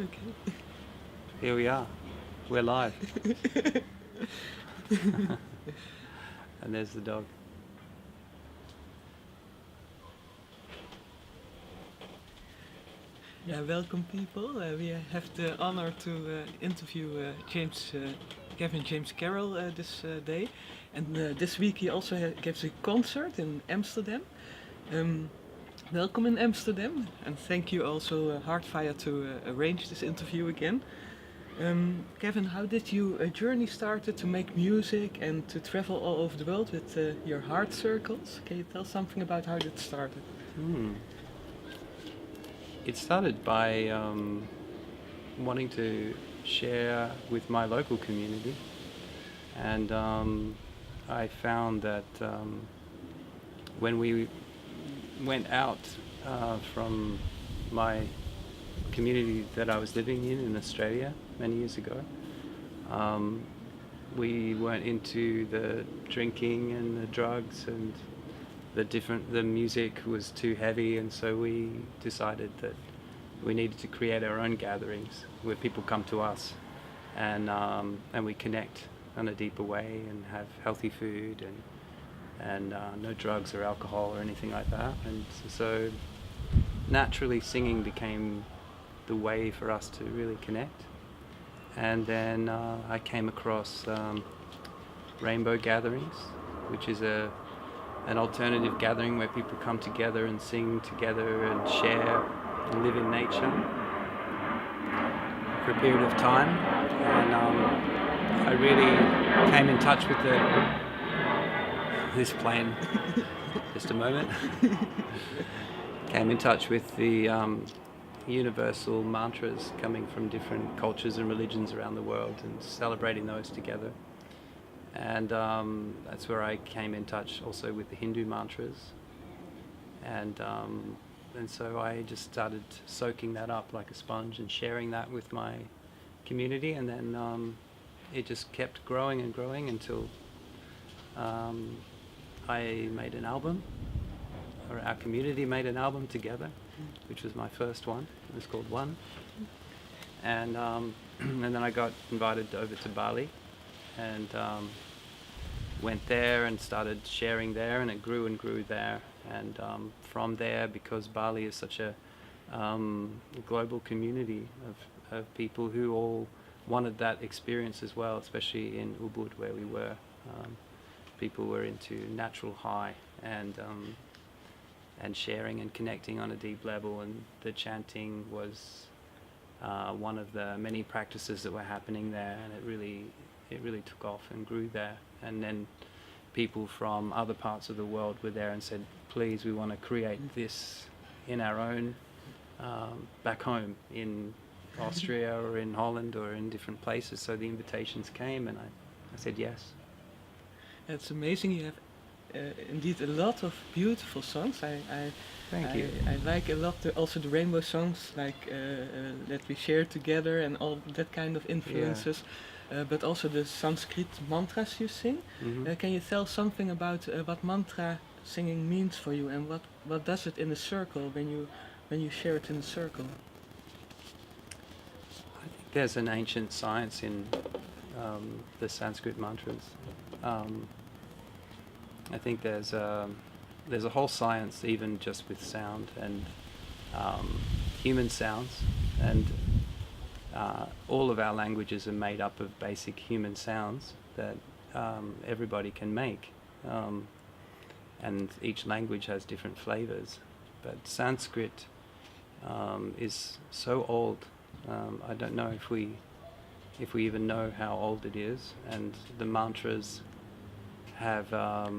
Okay. Here we are. We're live. And there's the dog. Yeah, welcome people. We have the honor to interview Kevin James Carroll this day. And this week he also gives a concert in Amsterdam. Welcome in Amsterdam. And thank you also HeartFire to arrange this interview again. Kevin, how did you journey started to make music and to travel all over the world with your heart circles? Can you tell something about how that started? It started by wanting to share with my local community, and I found that when we went out from my community that I was living in Australia many years ago, we weren't into the drinking and the drugs, and the music was too heavy, and so we decided that we needed to create our own gatherings where people come to us and we connect in a deeper way and have healthy food and no drugs or alcohol or anything like that. And so naturally singing became the way for us to really connect. And then I came across Rainbow Gatherings, which is an alternative gathering where people come together and sing together and share and live in nature for a period of time. And I really came in touch with this plane. Just a moment. Came in touch with the universal mantras coming from different cultures and religions around the world and celebrating those together. And that's where I came in touch also with the Hindu mantras. And so I just started soaking that up like a sponge and sharing that with my community. And then it just kept growing and growing until I made an album, or our community made an album together, which was my first one. It was called One. And then I got invited over to Bali and went there and started sharing there, and it grew and grew there. And from there, because Bali is such a global community of people who all wanted that experience as well, especially in Ubud where we were. People were into natural high and sharing and connecting on a deep level, and the chanting was one of the many practices that were happening there, and it really took off and grew there. And then people from other parts of the world were there and said, please, we want to create this in our own, back home in Austria or in Holland or in different places. So the invitations came, and I said yes. It's amazing. You have indeed a lot of beautiful songs. Thank you. I like a lot also the rainbow songs, like that we share together and all that kind of influences. Yeah. But also the Sanskrit mantras you sing. Mm-hmm. Can you tell something about what mantra singing means for you, and what does it in a circle when you share it in a circle? I think there's an ancient science in the Sanskrit mantras. I think there's a whole science even just with sound and human sounds, and all of our languages are made up of basic human sounds that everybody can make, and each language has different flavors. But Sanskrit is so old. I don't know if we even know how old it is, and the mantras have a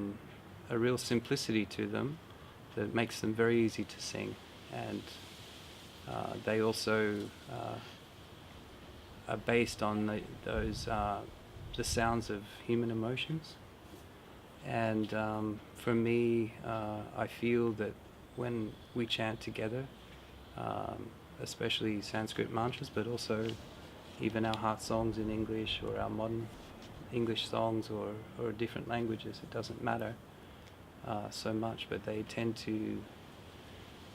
real simplicity to them that makes them very easy to sing, and they also are based on the sounds of human emotions. And for me, I feel that when we chant together, especially Sanskrit mantras, but also even our heart songs in English or our modern English songs or different languages, it doesn't matter so much, but they tend to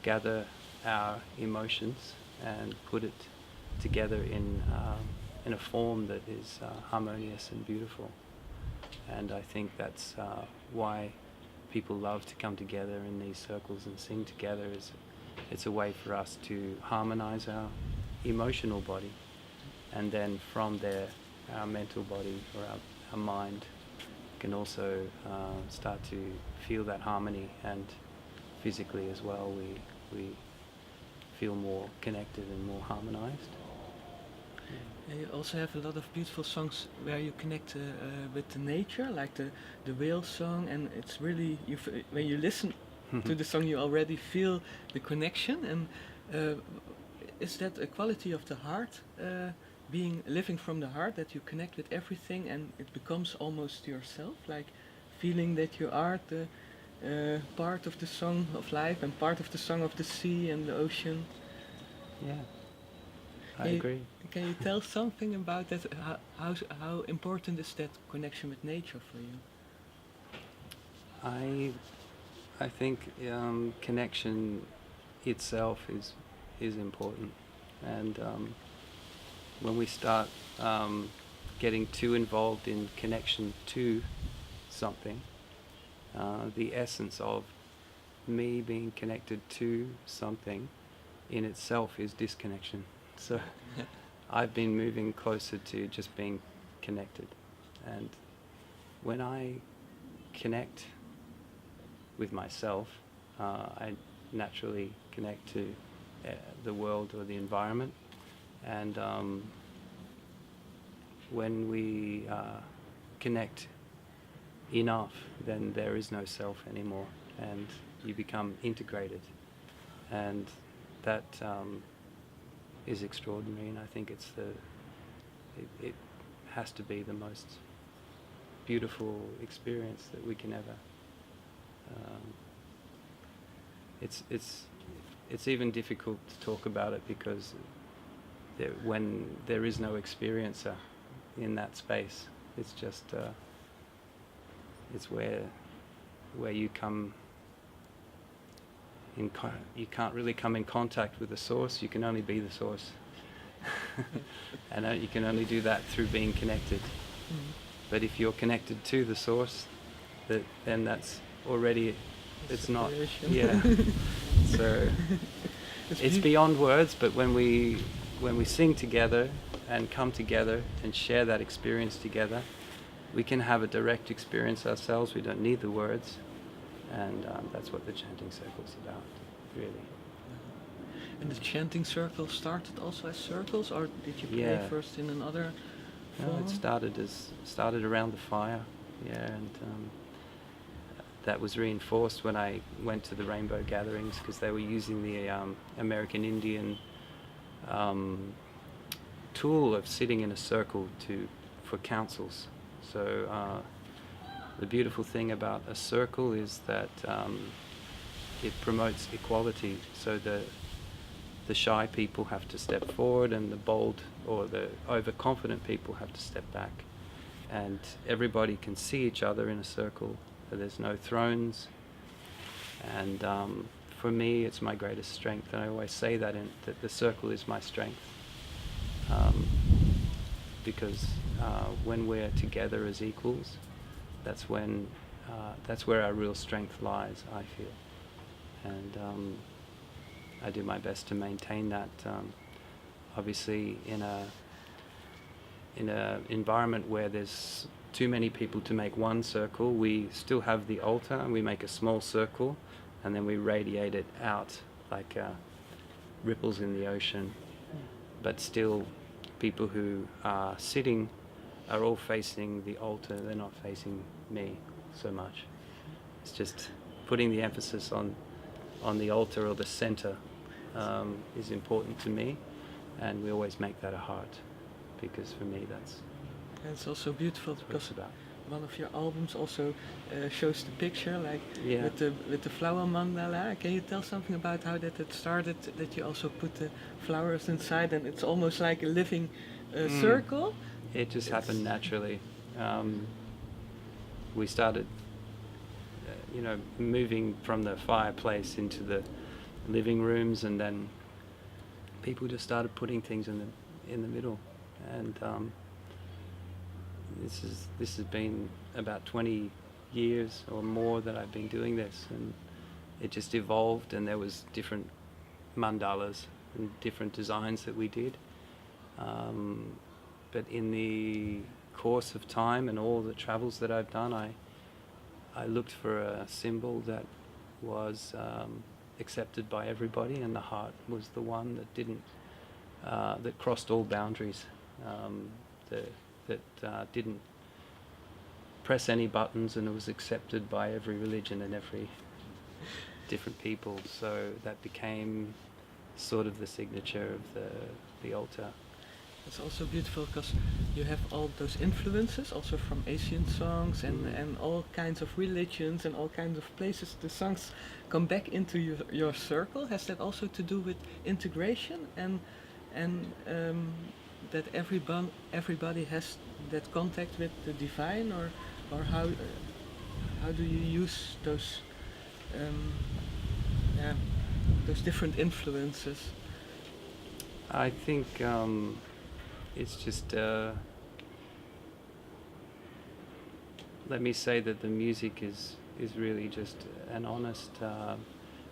gather our emotions and put it together in a form that is harmonious and beautiful. And I think that's why people love to come together in these circles and sing together. Is it's a way for us to harmonize our emotional body, and then from there our mental body or our mind can also start to feel that harmony, and physically as well we feel more connected and more harmonized. And you also have a lot of beautiful songs where you connect with the nature, like the whale song, and it's really, when you listen to the song you already feel the connection. And is that a quality of the heart, living from the heart, that you connect with everything and it becomes almost yourself, like feeling that you are the part of the song of life and part of the song of the sea and the ocean? Yeah, I agree. Can you tell something about that? How important is that connection with nature for you? I think connection itself is important, and when we start getting too involved in connection to something, the essence of me being connected to something in itself is disconnection. So I've been moving closer to just being connected, and when I connect with myself, I naturally connect to the world or the environment, and when we connect enough, then there is no self anymore, and you become integrated, and that is extraordinary. And I think it has to be the most beautiful experience that we can ever. It's even difficult to talk about it because when there is no experiencer in that space, it's just it's where you come in. You can't really come in contact with the source. You can only be the source, and you can only do that through being connected. Mm-hmm. But if you're connected to the source, then that's already. It's not. Yeah. So it's beyond words. But when we sing together and come together and share that experience together, we can have a direct experience ourselves. We don't need the words, and that's what the chanting circle's about, really. And the chanting circle started also as circles, or did you play first in another form? No, it started around the fire, and that was reinforced when I went to the rainbow gatherings, because they were using the American Indian tool of sitting in a circle for councils. So the beautiful thing about a circle is that it promotes equality. So the shy people have to step forward, and the bold or the overconfident people have to step back. And everybody can see each other in a circle. So there's no thrones. And for me, it's my greatest strength. And I always say that the circle is my strength. Because when we're together as equals, that's where our real strength lies, I feel. And I do my best to maintain that. Obviously, in a environment where there's too many people to make one circle, we still have the altar, and we make a small circle, and then we radiate it out like ripples in the ocean. But still, people who are sitting are all facing the altar. They're not facing me so much. It's just putting the emphasis on the altar, or the center, is important to me, and we always make that a heart, because for me it's also beautiful because about. One of your albums also shows the picture, like Yeah. with the flower mandala. Can you tell something about how that started? That you also put the flowers inside, and it's almost like a living circle. It just happened naturally. We started, moving from the fireplace into the living rooms, and then people just started putting things in the middle. And this has been about 20 years or more that I've been doing this, and it just evolved, and there was different mandalas and different designs that we did. But in the course of time and all the travels that I've done, I looked for a symbol that was accepted by everybody, and the heart was the one that didn't, that crossed all boundaries, that didn't press any buttons, and it was accepted by every religion and every different people. So that became sort of the signature of the altar. It's also beautiful because you have all those influences also from Asian songs and all kinds of religions and all kinds of places. The songs come back into your circle. Has that also to do with integration and that everybody has that contact with the divine, or how do you use those those different influences? I think it's just, let me say that the music is really just an honest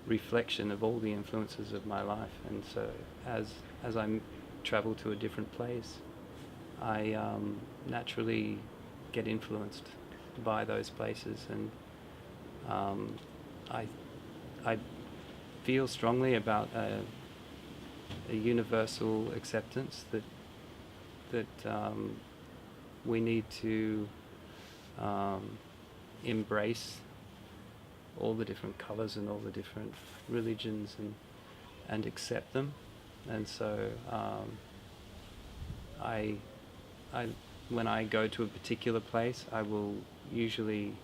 reflection of all the influences of my life. And so as I travel to a different place, I naturally get influenced by those places, and I feel strongly about a universal acceptance that we need to embrace all the different colours and all the different religions and accept them. And so I when I go to a particular place, I will usually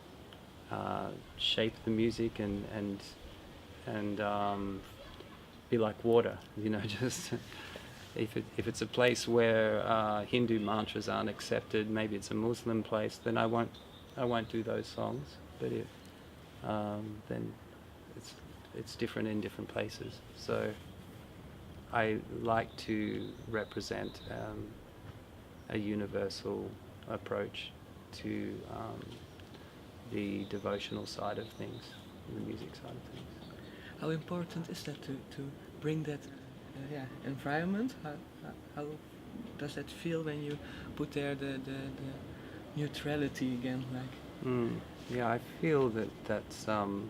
shape the music and be like water, you know, just if it's a place where Hindu mantras aren't accepted, maybe it's a Muslim place, then I won't do those songs. But then it's different in different places. So I like to represent a universal approach to the devotional side of things, the music side of things. How important is that to bring that environment? How does that feel when you put there the neutrality again? Like, yeah, I feel that's an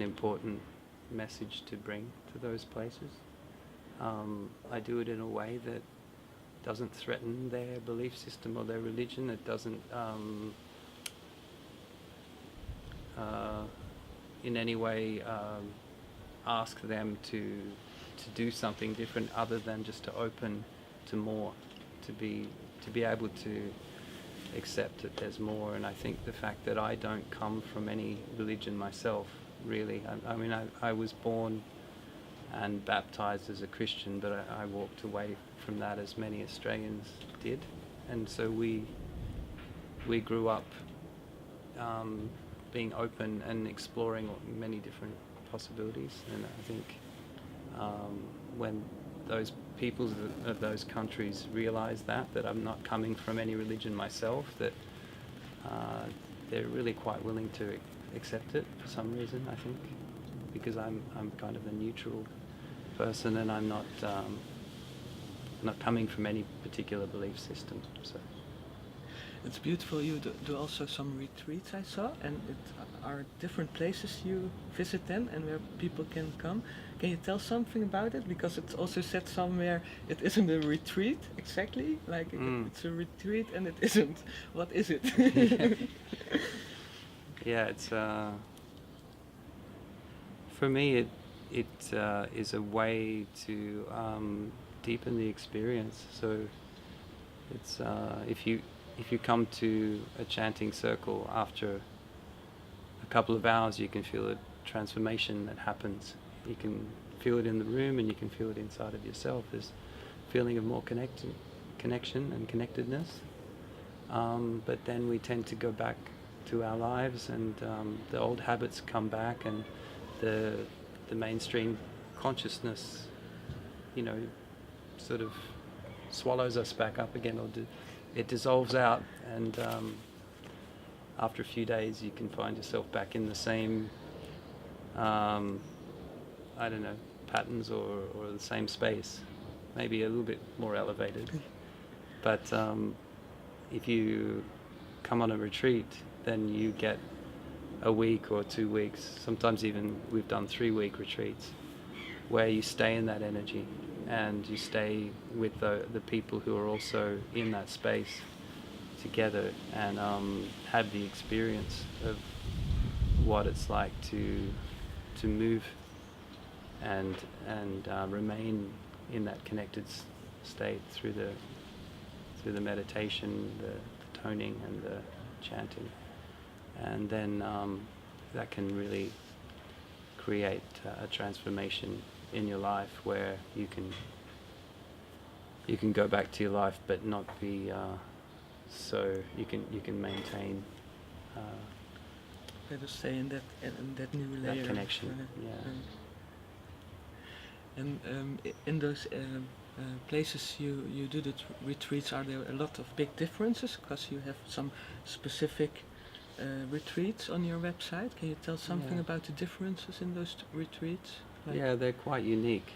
important message to bring to those places. I do it in a way that doesn't threaten their belief system or their religion. It doesn't in any way ask them to do something different other than just to open to more, to be able to accept that there's more. And I think the fact that I don't come from any religion myself, really, I mean, I was born and baptized as a Christian, but I walked away from that as many Australians did. And so we grew up being open and exploring many different possibilities. And I think when those peoples of those countries realize that I'm not coming from any religion myself, that they're really quite willing to accept it for some reason, I think, because I'm kind of a neutral person, and I'm not coming from any particular belief system. So it's beautiful. You do also some retreats, I saw, and it are different places you visit then and where people can come. Can you tell something about it? Because it's also said somewhere it isn't a retreat exactly, like it's a retreat and it isn't. What is it? Yeah, it's for me it is a way to deepen the experience. So it's if you come to a chanting circle, after a couple of hours you can feel a transformation that happens. You can feel it in the room and you can feel it inside of yourself. There's a feeling of more connection and connectedness. But then we tend to go back to our lives, and the old habits come back, and the mainstream consciousness, you know, sort of swallows us back up again, or it dissolves out, and after a few days you can find yourself back in the same, I don't know, patterns or the same space, maybe a little bit more elevated. But if you come on a retreat, then you get a week or 2 weeks, sometimes even we've done 3-week retreats, where you stay in that energy and you stay with the people who are also in that space together, and have the experience of what it's like to move and remain in that connected state through the meditation, the toning and the chanting. And then that can really create a transformation in your life, where you can go back to your life but not be so you can maintain Better stay in that new layer. that connection. And in those places you do the retreats, are there a lot of big differences? Because you have some specific retreats on your website. Can you tell something about the differences in those retreats? Yeah, they're quite unique.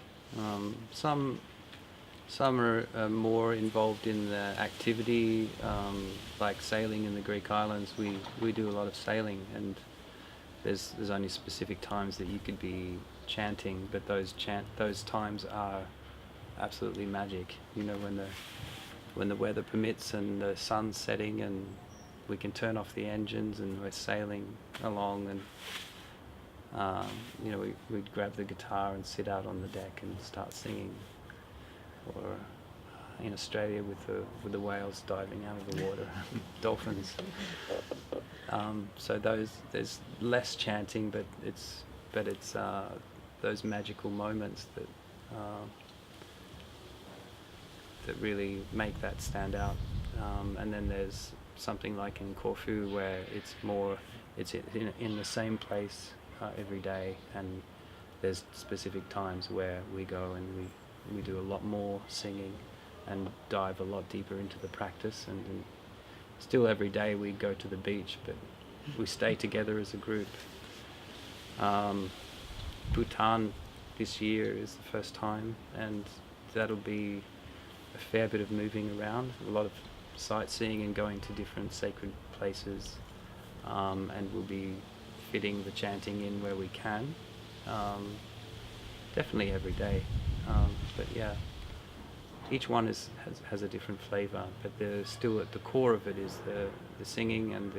Some are more involved in the activity, like sailing in the Greek islands. We do a lot of sailing, and there's only specific times that you could be chanting, but those times are absolutely magic. You know, when the weather permits and the sun's setting and we can turn off the engines and we're sailing along, and you know, we'd grab the guitar and sit out on the deck and start singing. Or in Australia with the whales diving out of the water, dolphins. So there's less chanting, but it's those magical moments that really make that stand out. And then there's something like in Corfu, where it's in the same place every day, and there's specific times where we go and we do a lot more singing and dive a lot deeper into the practice, and still every day we go to the beach, but we stay together as a group. Bhutan this year is the first time, and that'll be a fair bit of moving around, a lot of sightseeing and going to different sacred places, and we'll be fitting the chanting in where we can. Definitely every day. But yeah, each one has a different flavour, but still at the core of it is the singing and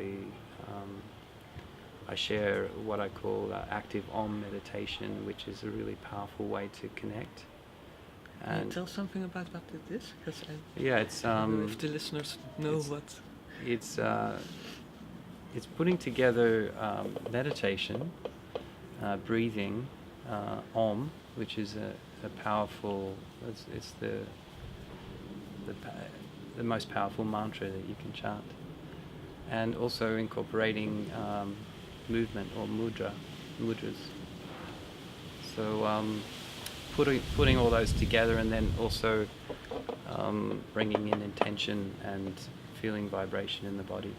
I share what I call active Om meditation, which is a really powerful way to connect. Can you tell something about what it is? Because it's if the listeners know what it's putting together meditation, breathing, Om, which is a powerful. It's the most powerful mantra that you can chant, and also incorporating movement or mudras. So putting all those together, and then also bringing in intention and feeling vibration in the body.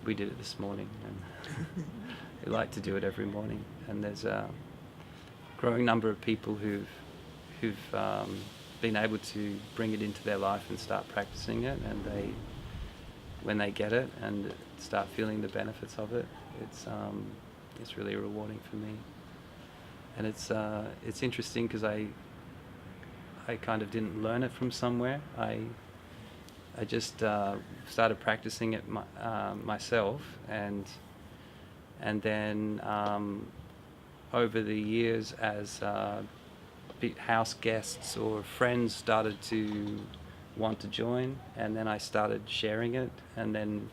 We did it this morning, and we like to do it every morning. And there's a growing number of people who've been able to bring it into their life and start practicing it, and when they get it and start feeling the benefits of it, it's really rewarding for me. And it's interesting because I kind of didn't learn it from somewhere. I just started practicing it myself, and then over the years, as house guests or friends started to want to join, and then I started sharing it, and then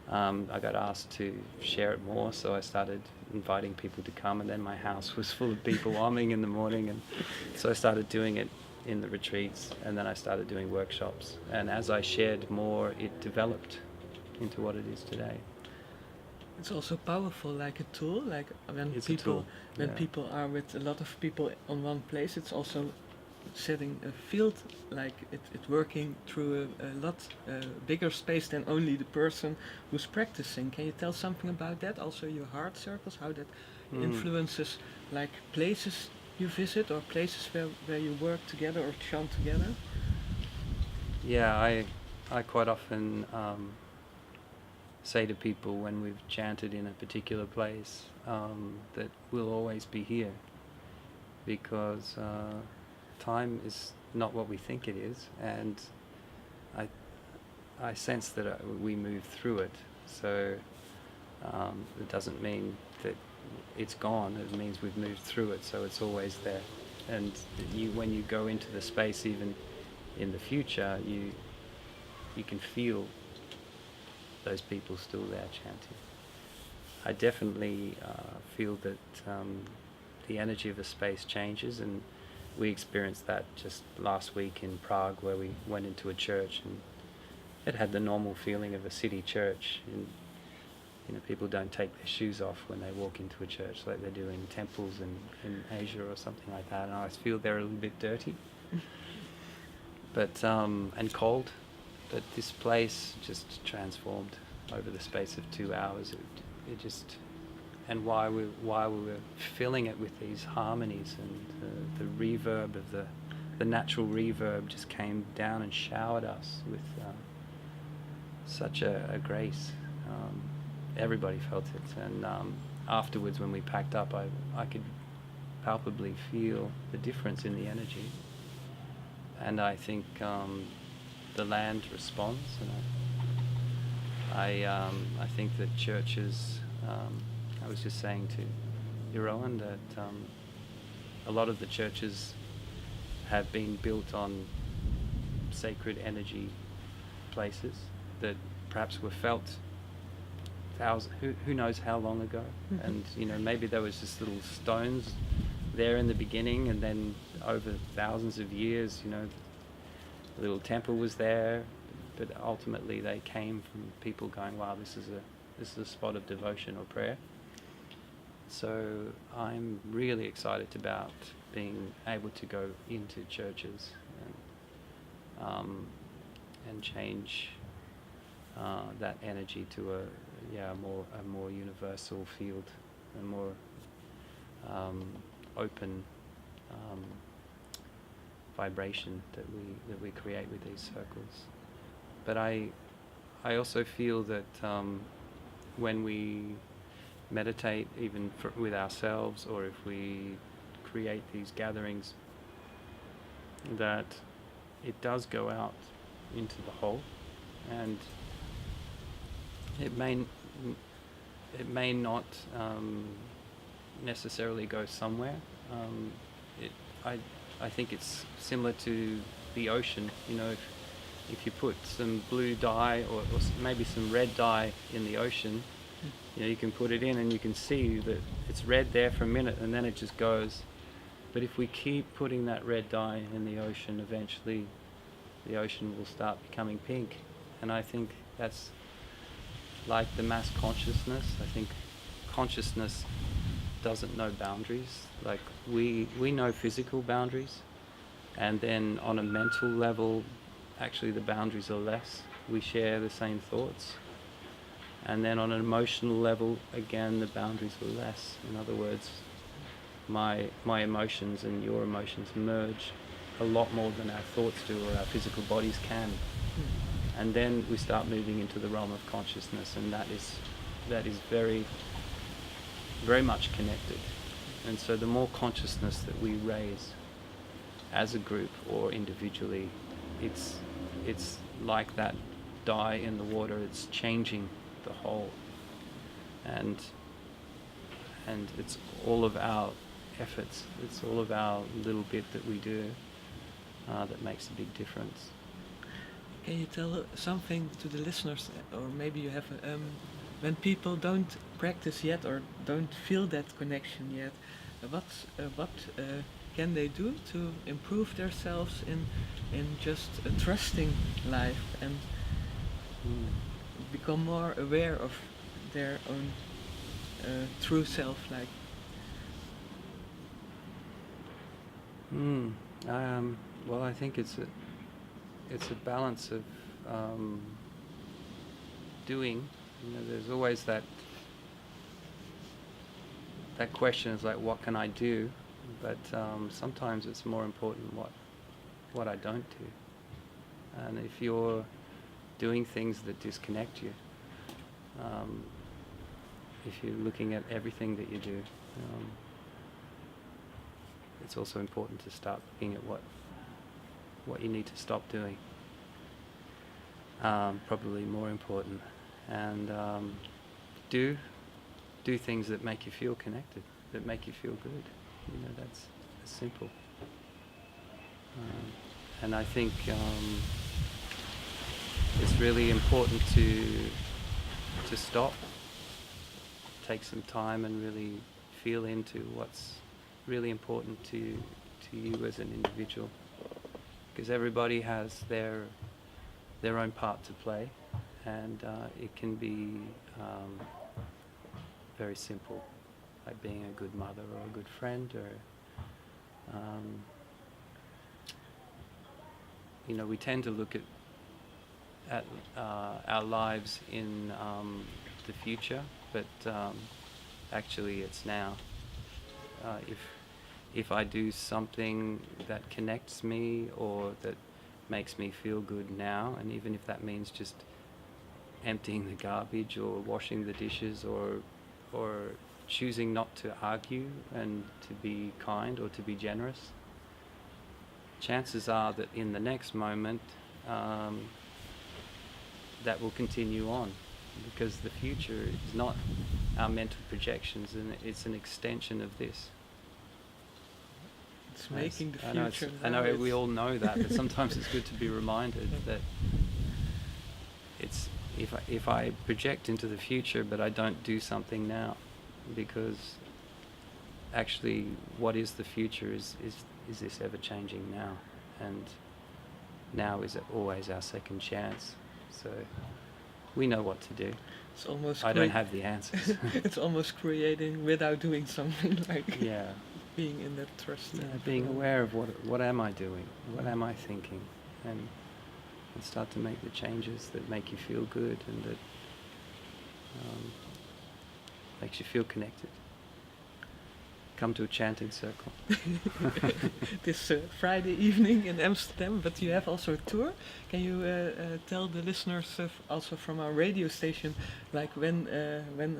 I got asked to share it more, so I started inviting people to come, and then my house was full of people humming in the morning, and so I started doing it in the retreats, and then I started doing workshops, and as I shared more, it developed into what it is today. It's also powerful, like a tool. Like when It's a tool. people are with a lot of people on one place, it's also setting a field like it working through a lot bigger space than only the person who's practicing. Can you tell something about that? Also your heart circles, how that influences like places you visit or places where you work together or chant together? Yeah, I quite often say to people when we've chanted in a particular place that we'll always be here, because time is not what we think it is, and I sense that we move through it. So it doesn't mean that it's gone. It means we've moved through it, so it's always there. And when you go into the space, even in the future, you can feel those people still there chanting. I definitely feel that the energy of a space changes, and we experienced that just last week in Prague, where we went into a church and it had the normal feeling of a city church. And, people don't take their shoes off when they walk into a church like they do in temples in Asia or something like that. And I feel they're a little bit dirty, but and cold. But this place just transformed over the space of 2 hours. It just, and while we were filling it with these harmonies, and the reverb of the natural reverb just came down and showered us with such a grace. Everybody felt it, and afterwards when we packed up, I could palpably feel the difference in the energy, and I think the land responds, and I think that churches, I was just saying to Jeroen that a lot of the churches have been built on sacred energy places that perhaps were felt who knows how long ago. And maybe there was just little stones there in the beginning, and then over thousands of years, a little temple was there, but ultimately they came from people going, wow, this is a spot of devotion or prayer. So I'm really excited about being able to go into churches and change that energy to a more universal field, a more open vibration that we create with these circles. But I also feel that when we meditate, even with ourselves, or if we create these gatherings, that it does go out into the whole, and it may not necessarily go somewhere. I think it's similar to the ocean. If you put some blue dye or maybe some red dye in the ocean, you can put it in and you can see that it's red there for a minute and then it just goes. But if we keep putting that red dye in the ocean, eventually the ocean will start becoming pink. And I think that's like the mass consciousness. I think consciousness doesn't know boundaries. Like we know physical boundaries, and then on a mental level, actually the boundaries are less. We share the same thoughts. And then on an emotional level, again, the boundaries are less. In other words, my emotions and your emotions merge a lot more than our thoughts do or our physical bodies can. And then we start moving into the realm of consciousness, and that is very, very much connected. And so the more consciousness that we raise as a group or individually, it's like that dye in the water. It's changing the whole, and it's all of our efforts. It's all of our little bit that we do that makes a big difference. Can you tell something to the listeners, or maybe you have when people don't practice yet or don't feel that connection yet, what can they do to improve themselves in just trusting life and become more aware of their own true self? Well, I think it's a balance of doing. You know, there's always that question is like, what can I do? But sometimes it's more important what I don't do. And if you're doing things that disconnect you, if you're looking at everything that you do, it's also important to start looking at what you need to stop doing. Probably more important. And do things that make you feel connected, that make you feel good. You know, that's simple. And I think it's really important to stop, take some time and really feel into what's really important to you as an individual, because everybody has their own part to play, and it can be very simple, like being a good mother or a good friend, or you know, we tend to look at our lives in the future, but actually it's now. If I do something that connects me or that makes me feel good now, and even if that means just emptying the garbage or washing the dishes or choosing not to argue and to be kind or to be generous, chances are that in the next moment that will continue on, because the future is not our mental projections, and it's an extension of this. It's making the future. I know we all know that, but sometimes it's good to be reminded that it's if I project into the future but I don't do something now, because actually what is the future is this ever changing now, and now is always our second chance. So we know what to do. It's almost I don't have the answers. It's almost creating without doing something, like yeah. being in that trust. Yeah, being aware of what am I doing, what am I thinking, and start to make the changes that make you feel good and that makes you feel connected. Come to a chanting circle. This Friday evening in Amsterdam, but you have also a tour. Can you tell the listeners also from our radio station, like when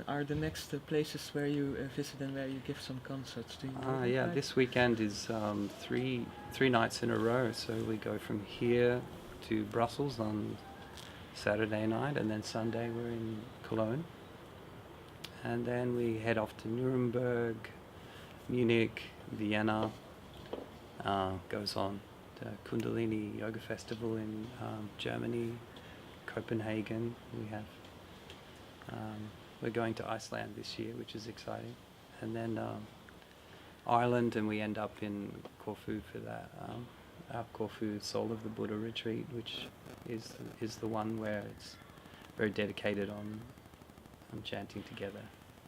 are the next places where you visit and where you give some concerts? Do you Yeah, this weekend is three nights in a row. So we go from here to Brussels on Saturday night, and then Sunday we're in Cologne, and then we head off to Nuremberg, Munich, Vienna, goes on to Kundalini Yoga Festival in Germany, Copenhagen. We're going to Iceland this year, which is exciting, and then Ireland, and we end up in Corfu for that our Corfu Soul of the Buddha retreat, which is the one where it's very dedicated on chanting together,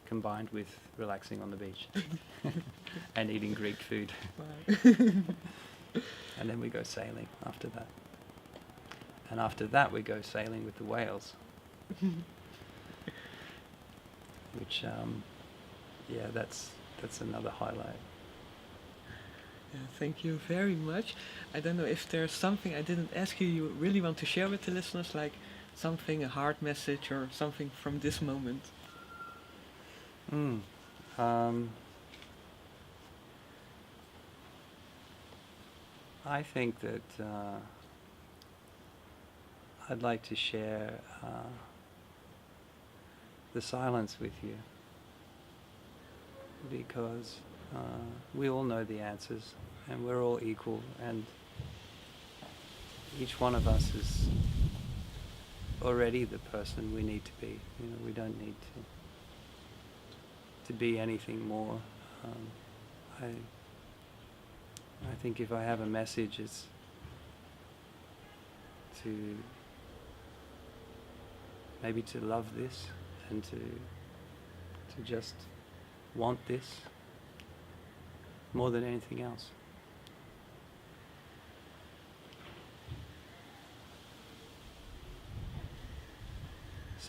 combined with relaxing on the beach and eating Greek food. Wow. And then we go sailing after that. And after that we go sailing with the whales. Which, that's another highlight. Yeah, thank you very much. I don't know if there's something I didn't ask you really want to share with the listeners, like something, a heart message or something from this moment. I think that I'd like to share the silence with you, because we all know the answers and we're all equal, and each one of us is already the person we need to be. You know, we don't need to be anything more. I think if I have a message, it's to maybe to love this and to just want this more than anything else.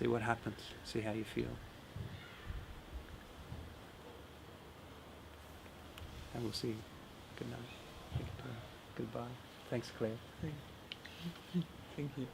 See what happens. See how you feel. And we'll see. Good night. Goodbye. Thanks, Claire. Thank you.